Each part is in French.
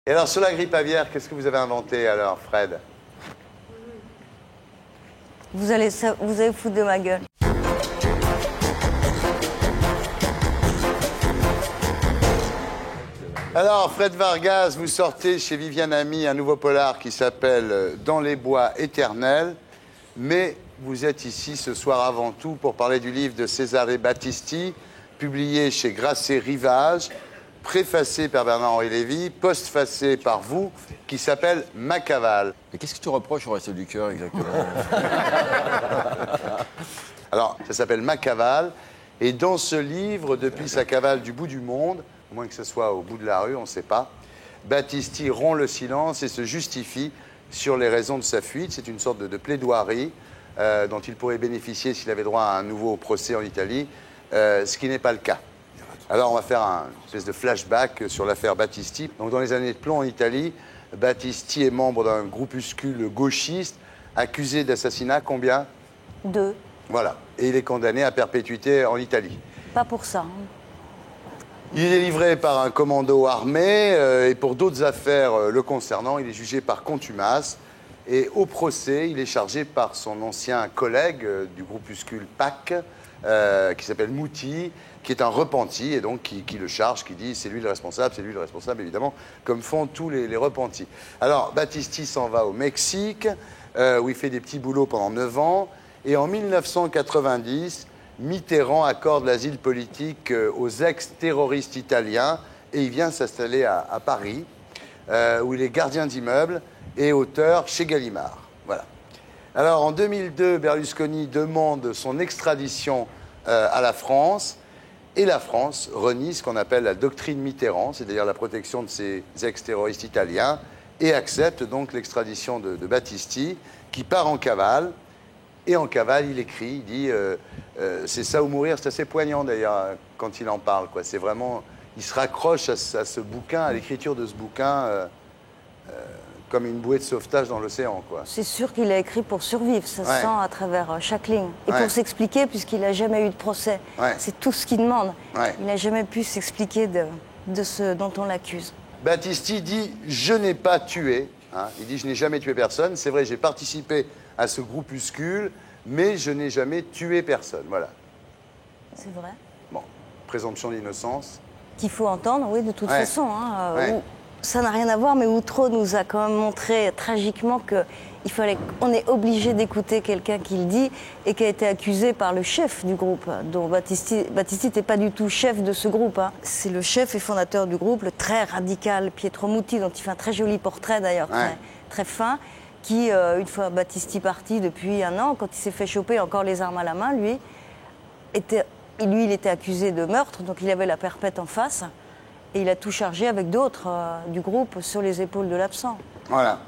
Et alors, sur la grippe aviaire, qu'est-ce que vous avez inventé alors, Fred? Vous allez foutre de ma gueule. Alors, Fred Vargas, vous sortez chez Viviane Ami un nouveau polar qui s'appelle Dans les bois éternels. Mais vous êtes ici ce soir avant tout pour parler du livre de Cesare Battisti, publié chez Grasset Rivage, préfacé par Bernard-Henri Lévy, postfacé par vous, qui s'appelle Ma cavale. Mais qu'est-ce que tu reproches au Resto du Cœur exactement? Alors, ça s'appelle Ma cavale. Et dans ce livre, depuis sa cavale du bout du monde, à moins que ce soit au bout de la rue, on ne sait pas, Battisti rompt le silence et se justifie sur les raisons de sa fuite. C'est une sorte de plaidoirie dont il pourrait bénéficier s'il avait droit à un nouveau procès en Italie, ce qui n'est pas le cas. Alors, on va faire une espèce de flashback sur l'affaire Battisti. Donc, dans les années de plomb en Italie, Battisti est membre d'un groupuscule gauchiste accusé d'assassinat. Combien? 2. Voilà. Et il est condamné à perpétuité en Italie. Pas pour ça. Il est livré par un commando armé et pour d'autres affaires le concernant, il est jugé par contumace. Et au procès, il est chargé par son ancien collègue du groupuscule PAC, qui s'appelle Mouti, qui est un repenti, et donc qui le charge, qui dit c'est lui le responsable, évidemment, comme font tous les repentis. Alors, Battisti s'en va au Mexique, où il fait des petits boulots pendant 9 ans, et en 1990, Mitterrand accorde l'asile politique aux ex-terroristes italiens, et il vient s'installer à Paris, où il est gardien d'immeuble et auteur chez Gallimard. Voilà. Alors, en 2002, Berlusconi demande son extradition à la France, et la France renie ce qu'on appelle la doctrine Mitterrand, c'est-à-dire la protection de ces ex-terroristes italiens, et accepte donc l'extradition de Battisti, qui part en cavale. Et en cavale, il écrit, il dit c'est ça ou mourir. C'est assez poignant d'ailleurs quand il en parle, quoi. C'est vraiment, il se raccroche à ce bouquin, à l'écriture de ce bouquin, comme une bouée de sauvetage dans l'océan, quoi. C'est sûr qu'il a écrit pour survivre, ça se Ouais. sent à travers chaque ligne. Et Ouais. pour s'expliquer, puisqu'il n'a jamais eu de procès. Ouais. C'est tout ce qu'il demande. Ouais. Il n'a jamais pu s'expliquer de ce dont on l'accuse. Battisti dit « Je n'ai pas tué hein. ». Il dit « Je n'ai jamais tué personne. C'est vrai, j'ai participé à ce groupuscule, mais je n'ai jamais tué personne. » Voilà. C'est vrai. Bon, présomption d'innocence. Qu'il faut entendre, oui, de toute Ouais. façon. Hein, Ouais. où ça n'a rien à voir, mais Outreau nous a quand même montré tragiquement qu'on est obligé d'écouter quelqu'un qui le dit et qui a été accusé par le chef du groupe, dont Battisti n'était pas du tout chef de ce groupe. Hein. C'est le chef et fondateur du groupe, le très radical Pietro Muti, dont il fait un très joli portrait d'ailleurs, Ouais. très fin, qui, une fois Battisti parti depuis 1 an, quand il s'est fait choper encore les armes à la main, lui, il était accusé de meurtre, donc il avait la perpète en face. Et il a tout chargé avec d'autres du groupe sur les épaules de l'absent. Voilà.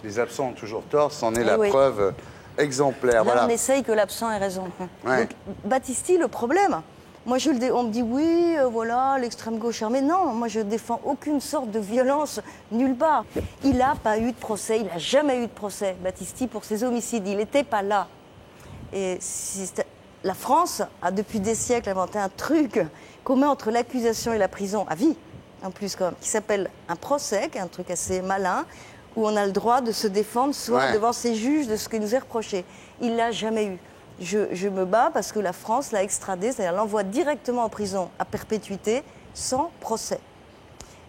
Les absents ont toujours tort, c'en est Eh la oui. preuve exemplaire. Là, Voilà. on essaye que l'absent ait raison. Ouais. Donc, Battisti, le problème, moi, on me dit oui, voilà, l'extrême gauche armée. Non, moi, je défends aucune sorte de violence nulle part. Il n'a pas eu de procès, il n'a jamais eu de procès, Battisti, pour ses homicides. Il n'était pas là. Et la France a, depuis des siècles, inventé un truc qu'on met entre l'accusation et la prison à vie, en plus, quand même, qui s'appelle un procès, qui est un truc assez malin, où on a le droit de se défendre, soit Ouais. devant ses juges de ce qui nous est reproché. Il ne l'a jamais eu. Je me bats parce que la France l'a extradé, c'est-à-dire l'envoie directement en prison à perpétuité, sans procès.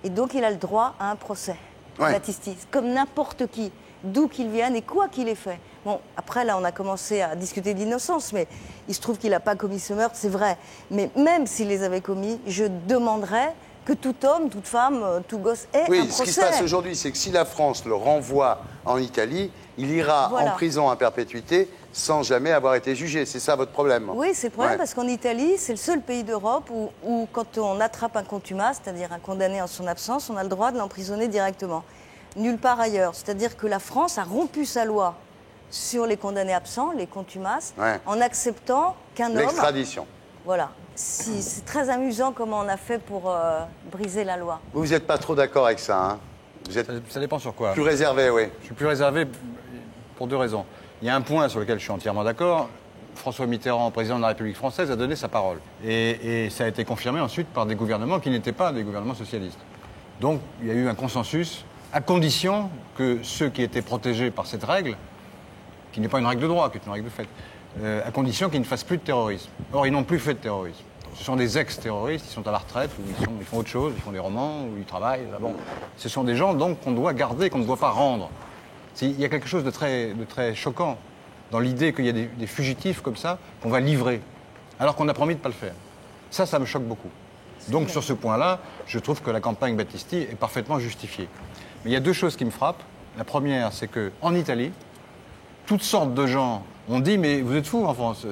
Et donc, il a le droit à un procès, Ouais. Battisti, comme n'importe qui, d'où qu'il vienne et quoi qu'il ait fait. Bon, après, là, on a commencé à discuter d'innocence, mais il se trouve qu'il n'a pas commis ce meurtre, c'est vrai. Mais même s'il les avait commis, je demanderais que tout homme, toute femme, tout gosse ait un Oui, procès. ce qui se passe aujourd'hui, c'est que si la France le renvoie en Italie, il ira Voilà. en prison à perpétuité sans jamais avoir été jugé. C'est ça votre problème? Oui, c'est le problème Ouais. parce qu'en Italie, c'est le seul pays d'Europe où quand on attrape un contumace, c'est-à-dire un condamné en son absence, on a le droit de l'emprisonner directement. Nulle part ailleurs. C'est-à-dire que la France a rompu sa loi sur les condamnés absents, les contumaces, Ouais. en acceptant qu'un homme... L'extradition. Voilà. C'est très amusant comment on a fait pour briser la loi. Vous n'êtes pas trop d'accord avec ça, hein? Vous êtes Ça dépend sur quoi. plus réservé, oui. Je suis plus réservé pour 2 raisons. Il y a un point sur lequel je suis entièrement d'accord. François Mitterrand, président de la République française, a donné sa parole. Et ça a été confirmé ensuite par des gouvernements qui n'étaient pas des gouvernements socialistes. Donc il y a eu un consensus à condition que ceux qui étaient protégés par cette règle, qui n'est pas une règle de droit, qui est une règle de fait, à condition qu'ils ne fassent plus de terrorisme. Or, ils n'ont plus fait de terrorisme. Ce sont des ex-terroristes, ils sont à la retraite, ou ils font autre chose, ils font des romans, ou ils travaillent. Là, bon. Ce sont des gens donc qu'on doit garder, qu'on ne doit pas rendre. Il y a quelque chose de très choquant dans l'idée qu'il y a des fugitifs comme ça qu'on va livrer, alors qu'on a promis de ne pas le faire. Ça me choque beaucoup. Donc sur ce point-là, je trouve que la campagne Battisti est parfaitement justifiée. Mais il y a deux choses qui me frappent. La première, c'est qu'en Italie, toutes sortes de gens ont dit « mais vous êtes fous en France,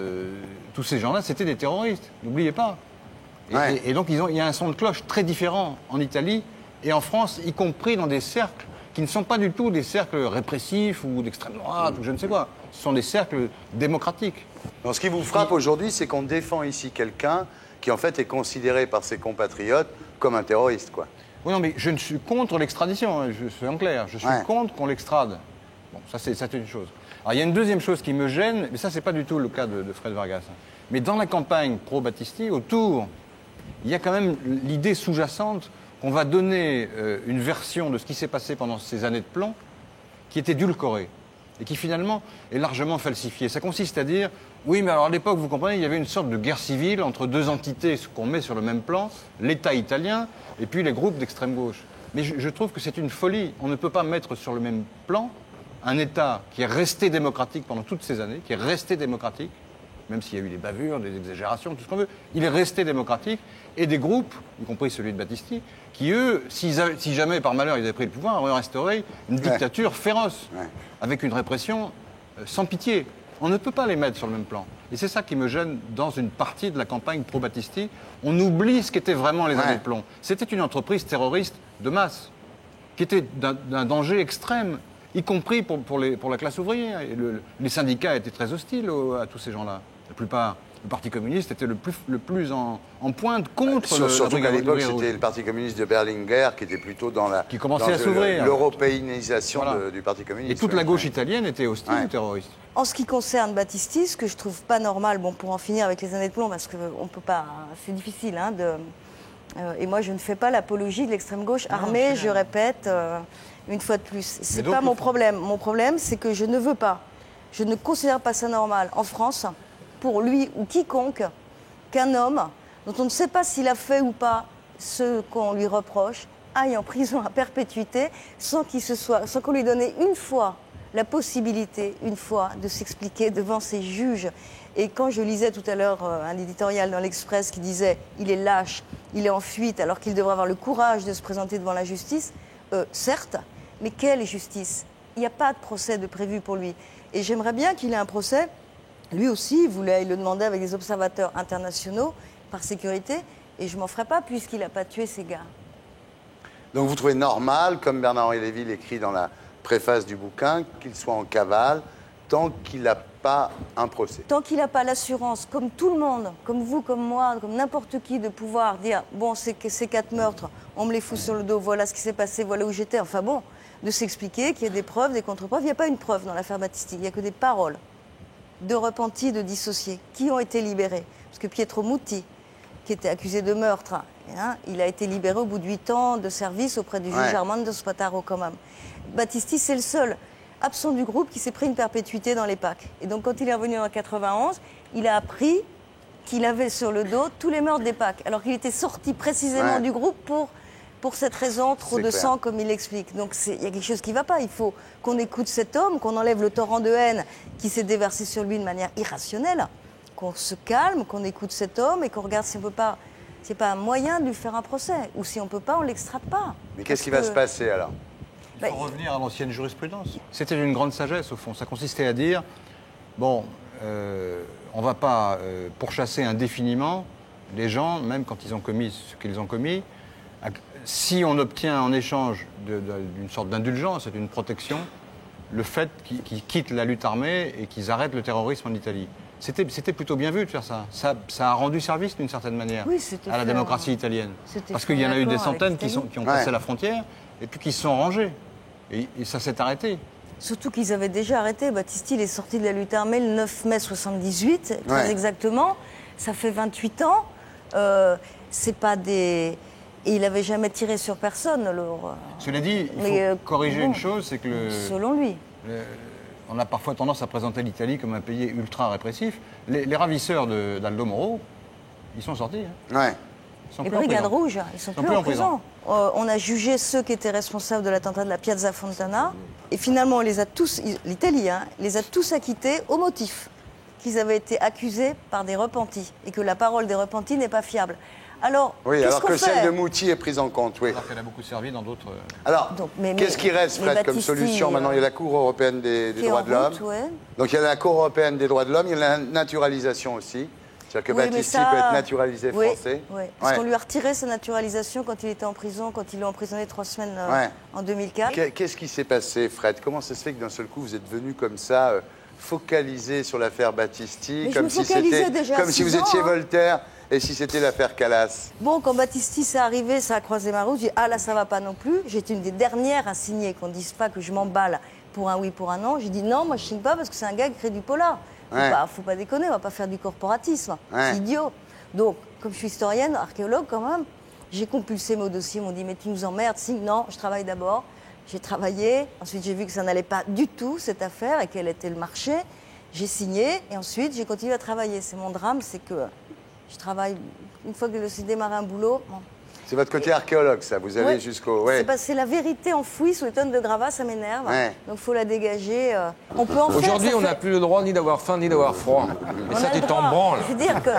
tous ces gens-là, c'était des terroristes, n'oubliez pas ». Et donc il y a un son de cloche très différent en Italie et en France, y compris dans des cercles qui ne sont pas du tout des cercles répressifs ou d'extrême droite ou je ne sais quoi. Ce sont des cercles démocratiques. Donc, ce qui vous frappe aujourd'hui, c'est qu'on défend ici quelqu'un qui, en fait, est considéré par ses compatriotes comme un terroriste, quoi. Oui, non, mais je ne suis contre l'extradition, hein, je suis en clair. Je suis contre qu'on l'extrade. Bon, ça c'est une chose. Alors, il y a une deuxième chose qui me gêne, mais ça, c'est pas du tout le cas de Fred Vargas. Mais dans la campagne pro-Battisti, autour, il y a quand même l'idée sous-jacente qu'on va donner une version de ce qui s'est passé pendant ces années de plomb qui est édulcorée et qui finalement est largement falsifiée. Ça consiste à dire, oui, mais alors à l'époque, vous comprenez, il y avait une sorte de guerre civile entre deux entités qu'on met sur le même plan, l'État italien et puis les groupes d'extrême gauche. Mais je trouve que c'est une folie. On ne peut pas mettre sur le même plan un État qui est resté démocratique pendant toutes ces années, qui est resté démocratique, même s'il y a eu des bavures, des exagérations, tout ce qu'on veut, il est resté démocratique, et des groupes, y compris celui de Battisti, qui eux, si jamais par malheur ils avaient pris le pouvoir, auraient instauré une dictature féroce, avec une répression sans pitié. On ne peut pas les mettre sur le même plan. Et c'est ça qui me gêne dans une partie de la campagne pro-Battisti. On oublie ce qu'étaient vraiment les années de plomb. C'était une entreprise terroriste de masse, qui était d'un danger extrême, y compris pour la classe ouvrière. Et les syndicats étaient très hostiles à tous ces gens-là. La plupart, le Parti communiste était le plus en pointe contre surtout qu'à l'époque, c'était le Parti communiste de Berlinguer qui était plutôt dans qui commençait à s'ouvrir. L'européanisation du Parti communiste. Et toute la gauche italienne était hostile aux terroristes. En ce qui concerne Battisti, ce que je trouve pas normal, bon, pour en finir avec les années de plomb, parce qu'on peut pas, c'est difficile, hein, et moi je ne fais pas l'apologie de l'extrême gauche armée, je répète, une fois de plus. C'est pas mon problème. Mon problème, c'est que je ne veux pas, je ne considère pas ça normal en France, pour lui ou quiconque, qu'un homme dont on ne sait pas s'il a fait ou pas ce qu'on lui reproche, aille en prison à perpétuité sans qu'on lui donne une fois la possibilité, une fois, de s'expliquer devant ses juges. Et quand je lisais tout à l'heure un éditorial dans l'Express qui disait « il est lâche, il est en fuite alors qu'il devrait avoir le courage de se présenter devant la justice », certes, mais quelle justice? Il n'y a pas de procès de prévu pour lui. Et j'aimerais bien qu'il ait un procès. Lui aussi, il le demandait avec des observateurs internationaux, par sécurité, et je m'en ferai pas puisqu'il n'a pas tué ces gars. Donc vous trouvez normal, comme Bernard-Henri Lévy l'écrit dans la préface du bouquin, qu'il soit en cavale tant qu'il n'a pas un procès. Tant qu'il n'a pas l'assurance, comme tout le monde, comme vous, comme moi, comme n'importe qui, de pouvoir dire « bon, ces 4 meurtres, on me les fout sur le dos, voilà ce qui s'est passé, voilà où j'étais », enfin bon, de s'expliquer qu'il y a des preuves, des contre-preuves. Il n'y a pas une preuve dans l'affaire Battisti, il n'y a que des paroles de repentis, de dissociés, qui ont été libérés. Parce que Pietro Muti, qui était accusé de meurtre, hein, il a été libéré au bout de 8 ans de service auprès du juge Armando Spataro quand même. Battisti, c'est le seul absent du groupe qui s'est pris une perpétuité dans les packs. Et donc quand il est revenu en 91, il a appris qu'il avait sur le dos tous les meurtres des packs, alors qu'il était sorti précisément du groupe pour cette raison, trop de sang, comme il l'explique. Donc il y a quelque chose qui ne va pas. Il faut qu'on écoute cet homme, qu'on enlève le torrent de haine qui s'est déversé sur lui de manière irrationnelle, qu'on se calme, qu'on écoute cet homme et qu'on regarde si on peut pas, s'il n'y a pas un moyen de lui faire un procès. Ou si on ne peut pas, on ne l'extrade pas. Mais qu'est-ce qui va se passer alors? Il faut revenir à l'ancienne jurisprudence. C'était une grande sagesse, au fond. Ça consistait à dire, bon, on ne va pas pourchasser indéfiniment les gens, même quand ils ont commis ce qu'ils ont commis, si on obtient en échange d'une sorte d'indulgence et d'une protection, le fait qu'ils quittent la lutte armée et qu'ils arrêtent le terrorisme en Italie. C'était plutôt bien vu de faire ça. Ça a rendu service d'une certaine manière à la démocratie italienne. Parce qu'il y en a eu des centaines qui ont passé la frontière et puis qui se sont rangés. Et ça s'est arrêté. Surtout qu'ils avaient déjà arrêté. Battisti, il est sorti de la lutte armée le 9 mai 78, très exactement. Ça fait 28 ans. C'est pas des Et il n'avait jamais tiré sur personne, alors... Cela dit, il faut corriger une chose, c'est que selon lui. On a parfois tendance à présenter l'Italie comme un pays ultra répressif. Les ravisseurs d'Aldo Moro, ils sont sortis. Hein. Ouais. Les Brigades Rouges, ils sont plus en prison. On a jugé ceux qui étaient responsables de l'attentat de la Piazza Fontana. Et finalement, on les a tous, l'Italie, les a tous acquittés au motif qu'ils avaient été accusés par des repentis et que la parole des repentis n'est pas fiable. Alors, oui, alors que celle de Mouti est prise en compte, oui. Alors qu'elle a beaucoup servi dans d'autres... Alors, qu'est-ce qui reste, Fred, comme solution maintenant? Il y a la Cour européenne des droits de l'homme. Donc il y a la Cour européenne des droits de l'homme, il y a la naturalisation aussi. C'est-à-dire que Battisti peut être naturalisé français. Oui, parce qu'on lui a retiré sa naturalisation quand il était en prison, quand il l'a emprisonné 3 semaines en 2004. Qu'est-ce qui s'est passé, Fred? Comment ça se fait que d'un seul coup, vous êtes venu comme ça, focalisé sur l'affaire Battisti, comme si vous étiez Voltaire et si c'était l'affaire Calas? Bon, quand Battisti s'est arrivé, ça a croisé ma route, j'ai dit « Ah là, ça va pas non plus ». J'étais une des dernières à signer, qu'on ne dise pas que je m'emballe pour un oui, pour un non. J'ai dit « Non, moi je signe pas parce que c'est un gars qui crée du polar ». Faut pas déconner, on va pas faire du corporatisme, c'est idiot. Donc, comme je suis historienne, archéologue quand même, j'ai compulsé mon dossier, ils m'ont dit « Mais tu nous emmerdes, signe ». Non, je travaille d'abord. J'ai travaillé, ensuite j'ai vu que ça n'allait pas du tout, cette affaire, et quel était le marché. J'ai signé, et ensuite j'ai continué à travailler. C'est mon drame, c'est que je travaille, une fois que j'ai démarré un boulot... Bon. C'est votre côté archéologue, ça, vous allez jusqu'au... C'est la vérité enfouie sous les tonnes de gravats, ça m'énerve. Donc il faut la dégager. On peut en faire... Aujourd'hui, on n'a plus le droit ni d'avoir faim, ni d'avoir froid. Et ça, tu t'en branles. Je veux dire que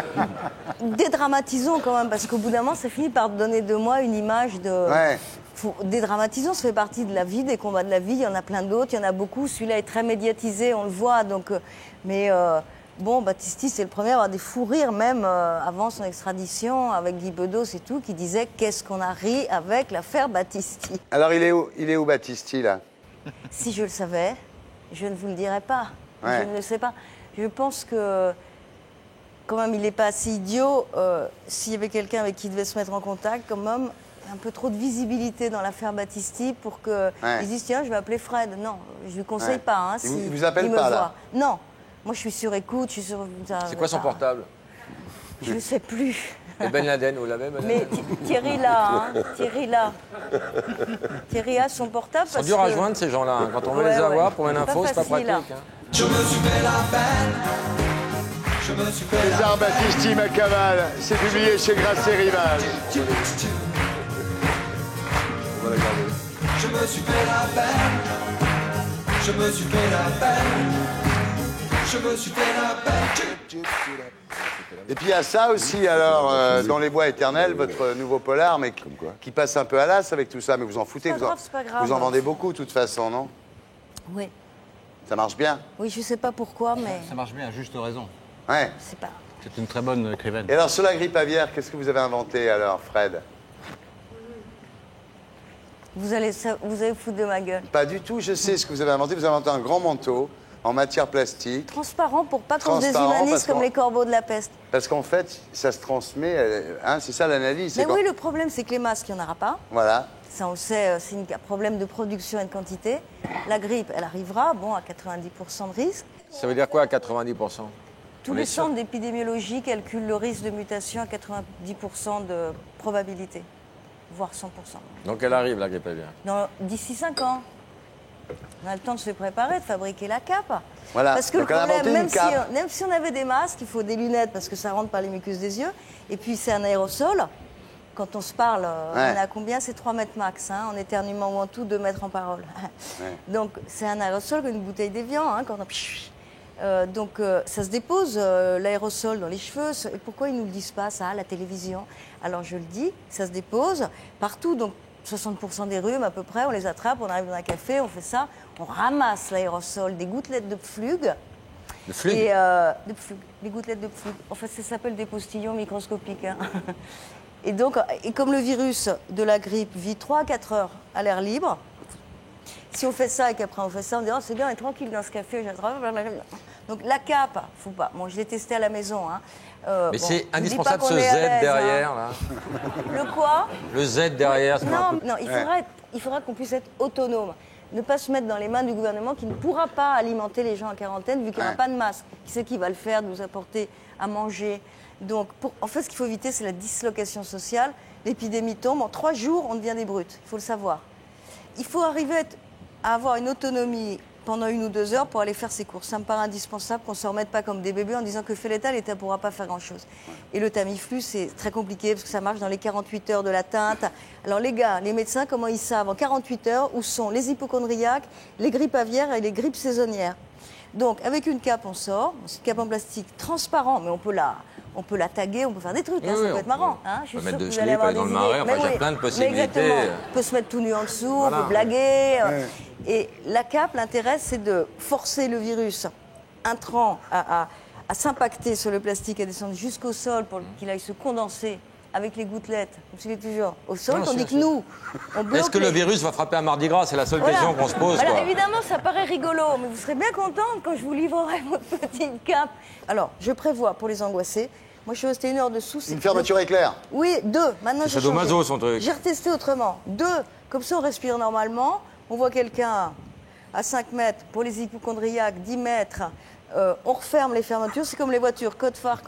dédramatisons quand même, parce qu'au bout d'un moment, ça finit par donner de moi une image de... Dédramatisons, ça fait partie de la vie, des combats de la vie. Il y en a plein d'autres, il y en a beaucoup. Celui-là est très médiatisé, on le voit. Donc, bon, Battisti, c'est le premier à avoir des fous rires, même avant son extradition, avec Guy Bedos et tout, qui disait « Qu'est-ce qu'on a ri avec l'affaire Battisti ?» Alors, il est où Battisti, là? Si je le savais, je ne vous le dirais pas. Je ne le sais pas. Je pense que, quand même, il n'est pas assez idiot. S'il y avait quelqu'un avec qui il devait se mettre en contact, quand même, un peu trop de visibilité dans l'affaire Battisti pour qu'ils disent « Tiens, je vais appeler Fred ». Non, je ne lui conseille pas. Hein, il vous appelle pas, là? Non. Moi, je suis sur écoute, je suis sur... C'est quoi son portable? Je ne sais plus. Et Ben Laden, vous l'avez, Ben Mais Thierry a son portable. C'est dur à joindre, ces gens-là. Hein. Quand on veut les avoir pour une info, c'est pas pratique. Hein. Je me suis fait la peine. Je me suis fait César Battisti Macaval, c'est publié chez Grasset Rivage. On va la garder. Je me suis fait la peine. Je me suis fait la peine. Je me suis fait la peine. Et puis il y a ça aussi, alors, dans les bois éternels, votre nouveau polar, mais qui passe un peu à l'as avec tout ça, mais vous en foutez, vous en vendez beaucoup de toute façon, non? Oui. Ça marche bien? Oui, je sais pas pourquoi, mais... Ça marche bien, à juste raison. Ouais. C'est une très bonne écrivaine. Et alors, sur la grippe aviaire, qu'est-ce que vous avez inventé, alors, Fred? Vous allez foutre de ma gueule. Pas du tout, je sais ce que vous avez inventé. Vous avez inventé un grand manteau en matière plastique. Transparent pour pas qu'on se déshumanise comme les corbeaux de la peste. Parce qu'en fait, ça se transmet, hein, c'est ça l'analyse. Mais oui, le problème, c'est que les masques, il n'y en aura pas. Voilà. Ça, on le sait, c'est un problème de production et de quantité. La grippe, elle arrivera, bon, à 90% de risque. Ça veut dire quoi, à 90%? Tous les centres d'épidémiologie calculent le risque de mutation à 90% de probabilité, voire 100%. Donc elle arrive, la grippe aviaire? D'ici 5 ans. On a le temps de se préparer, de fabriquer la cape. Voilà. Parce que donc le problème, même si on avait des masques, il faut des lunettes parce que ça rentre par les muqueuses des yeux. Et puis c'est un aérosol. Quand on se parle, on est à combien? C'est 3 mètres max, hein, en éternuement ou en tout, 2 mètres en parole. Donc c'est un aérosol comme une bouteille d'évian. Hein, quand on... donc ça se dépose, l'aérosol, dans les cheveux. Et pourquoi ils ne nous le disent pas, ça, à la télévision? Alors je le dis, ça se dépose partout. Donc 60% des rhumes, à peu près, on les attrape, on arrive dans un café, on fait ça, on ramasse l'aérosol, des gouttelettes de pflug. De pflug? De pflug, des gouttelettes de pflug. En fait, ça s'appelle des postillons microscopiques. Hein. Et donc, comme le virus de la grippe vit 3 à 4 heures à l'air libre, si on fait ça et qu'après on fait ça, on dit « Oh, c'est bien, on est tranquille dans ce café, j'attrape. » Donc la cape, faut pas. Bon, je l'ai testé à la maison. Hein. Mais c'est indispensable ce Z derrière, là. Le quoi? Le Z derrière. Non, il faudra qu'on puisse être autonome. Ne pas se mettre dans les mains du gouvernement qui ne pourra pas alimenter les gens en quarantaine vu qu'il n'y aura pas de masque. Qui c'est qui va le faire, de nous apporter à manger? Donc, en fait, ce qu'il faut éviter, c'est la dislocation sociale. l'épidémie tombe. En 3 jours, on devient des brutes. Il faut le savoir. Il faut arriver à avoir une autonomie pendant 1 ou 2 heures pour aller faire ses courses. Ça me paraît indispensable qu'on ne se remette pas comme des bébés en disant que fait l'État ne pourra pas faire grand-chose. Et le Tamiflu, c'est très compliqué parce que ça marche dans les 48 heures de l'atteinte. Alors les gars, les médecins, comment ils savent en 48 heures où sont les hypochondriaques, les grippes aviaires et les grippes saisonnières? Donc avec une cape, on sort. C'est une cape en plastique transparent, mais on peut la taguer, on peut faire des trucs, ça peut être marrant. Je suis on peut mettre sûre de que vous allez slip, avoir aller dans des le marais, idées. enfin, il y a plein de possibilités. Mais exactement. On peut se mettre tout nu en dessous, Voilà. on peut blaguer. Et la cape, l'intérêt, c'est de forcer le virus intrant à s'impacter sur le plastique, à descendre jusqu'au sol pour qu'il aille se condenser avec les gouttelettes, comme s'il est toujours au sol, Non, tandis que nous, on bloque Est-ce que le virus va frapper à Mardi Gras? C'est la seule question qu'on se pose. Alors quoi. évidemment, ça paraît rigolo, mais vous serez bien contente quand je vous livrerai votre petite cape. Alors, je prévois pour les angoissés, moi je suis restée 1 heure dessous. Une fermeture éclair. Oui, 2. Maintenant, j'ai sadomaso, changé. son truc. J'ai retesté autrement. 2, comme ça on respire normalement. On voit quelqu'un à 5 mètres, pour les hypochondriaques, 10 mètres. On referme les fermetures, c'est comme les voitures, code phare.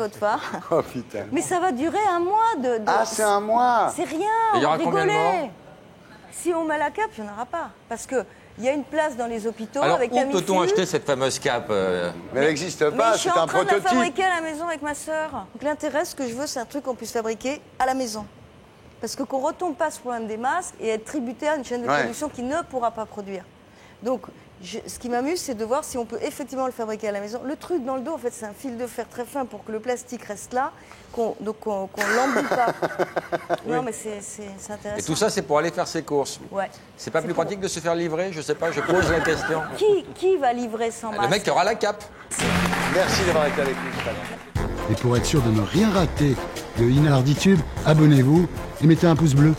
Oh putain. Mais ça va durer 1 mois de... Ah, c'est 1 mois. C'est rien, Et il y aura rigolez. combien de morts? Si on met la cape, il n'y en aura pas. Parce qu'il y a une place dans les hôpitaux Alors, avec où Tamiflu. peut-on acheter cette fameuse cape Mais elle n'existe Mais pas, je suis c'est en un train de la prototype. fabriquer à la maison avec ma sœur. Donc l'intérêt, ce que je veux, c'est un truc qu'on puisse fabriquer à la maison. Parce qu'on ne retombe pas ce problème des masques et être tributaire à une chaîne de production qui ne pourra pas produire. Donc, ce qui m'amuse, c'est de voir si on peut effectivement le fabriquer à la maison. Le truc dans le dos, en fait, c'est un fil de fer très fin pour que le plastique reste là, qu'on l'emboule pas. Non, mais c'est intéressant. Et tout ça, c'est pour aller faire ses courses. Ouais. C'est pas plus pour- pratique de se faire livrer? Je sais pas, je pose la question. Qui va livrer sans masque? Le mec qui aura la cape. Merci d'avoir été avec nous, Stéphane. Et pour être sûr de ne rien rater de Inarditube, abonnez-vous et mettez un pouce bleu.